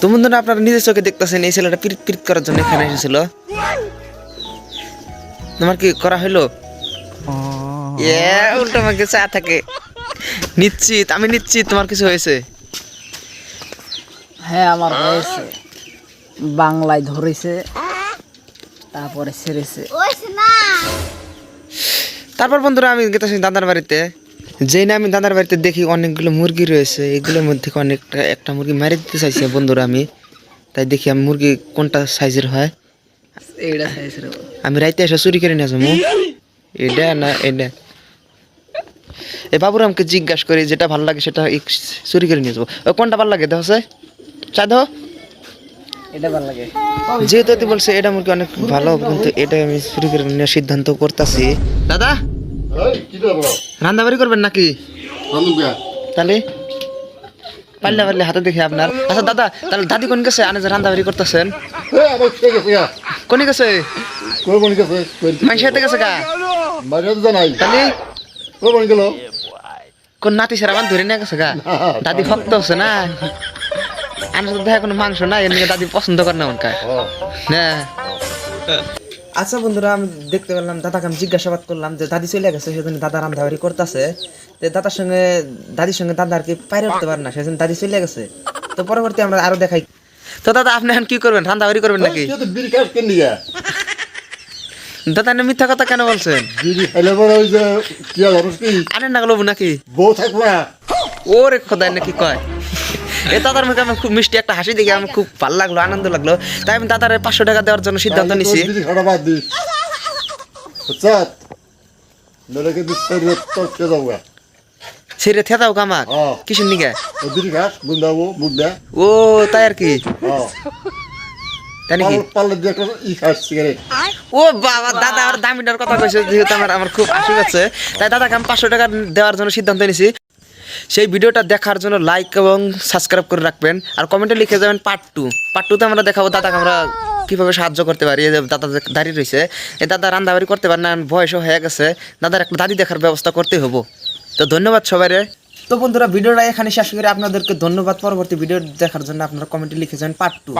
তো বন্ধুরা আপনারা নিজের চোখে দেখতেছেন এই ছেলেটা পিরিত পিরিত করার জন্য এখানে এসেছিল। তোমার কি করা হলো? উল্টো আমাকে চা থাকে নিশ্চিত, আমি নিশ্চিত তোমার কিছু হয়েছে। হ্যাঁ আমার হয়েছে, বাংলায় ধরেছে তারপরে ছেড়েছে। তারপর বন্ধুরা আমি গেতেছি দাদার বাড়িতে, যেই না আমি দাদার বাড়িতে দেখি অনেকগুলো মুরগি রয়েছে, এগুলোর মধ্যে অনেকটা একটা মুরগি মেরে দিতে চাইছি বন্ধুরা আমি। তাই দেখি আমি মুরগি কোনটা সাইজের হয়, এইটা সাইজের আমি রাইতে এসে চুরি করে নিয়ে যাবো। এটা না এটা এ বাবুর আমাকে জিজ্ঞাসা করি যেটা ভালো লাগে সেটা চুরি করে নিয়ে যাবো। কোনটা ভালো লাগে দেখো চা দো, এটা ভালো লাগে। যেহেতু তুই বলছে এটা মুরগি অনেক ভালো, কিন্তু এটা আমি চুরি করে নেওয়ার সিদ্ধান্ত করতেছি। দাদা রান্না বাড়ি করবেন নাকি? তাহলে পারলে পারলে হাতে দেখি আপনার। আচ্ছা দাদা, তাহলে দাদি কোন গেছে? আনে যে রান্না বাড়ি করতেছেন কোন গেছে? মাংস গেছে গা তাহলে কোন নাতি স্যার আমার ধরে নিয়ে গেছে গা। দাদি ভক্ত হচ্ছে না, আনার তো দেখা কোনো মাংস না, এর দাদি পছন্দ করে না মনকায়। হ্যাঁ আচ্ছা বন্ধুরা, আমি দেখতে পেলাম দাদাকে আমি জিজ্ঞাসাবাদ করলাম যে দাদি চলে গেছে, সেজন্য দাদা রান্নাবাড়ি করতেছে। তো দাদার সঙ্গে দাদির সঙ্গে দাদা আর কি পাইরে উঠতে পারে না, সেজন্য দাদি চলে গেছে। তো পরবর্তী আমরা আরো দেখাই। তো দাদা আপনি এখন কি করবেন? রান্নাবাড়ি করবেন নাকি? দাদা আপনি মিথ্যা কথা কেন বলছেন? আনেন না গেল নাকি? ওরে খোদাই নাকি কয়। এই দাদার মুখে আমার খুব মিষ্টি একটা হাসি দেখে আমার খুব ভালো লাগলো, আনন্দ লাগলো। তাই আমি দাদার 500 টাকা দেওয়ার জন্য সিদ্ধান্ত নিছি। ছেড়ে থেতাও কামাক কিসের নিকে? ও তাই আর কি, তাই নাকি? ও বাবা, দাদা আমার দামিটার কথা কইছে, যেহেতু আমার খুব হাসি পাচ্ছে, তাই দাদাকে আমি 500 টাকা দেওয়ার জন্য সিদ্ধান্ত নিছি। সেই ভিডিওটা দেখার জন্য লাইক এবং সাবস্ক্রাইব করে রাখবেন, আর কমেন্টে লিখে যাবেন পার্ট 2। পার্ট 2তে আমরা দেখাবো দাদাকে আমরা কীভাবে সাহায্য করতে পারি। দাদা দাঁড়িয়ে রয়েছে, এই দাদা রান্নাবাড়ি করতে পারে না, বয়সও হয়ে গেছে, দাদার একটা দাদি দেখার ব্যবস্থা করতে হবো। তো ধন্যবাদ সবাই। তো বন্ধুরা ভিডিওটা এখানে শেষ করে আপনাদেরকে ধন্যবাদ। পরবর্তী ভিডিও দেখার জন্য আপনারা কমেন্টে লিখে যাবেন পার্ট 2।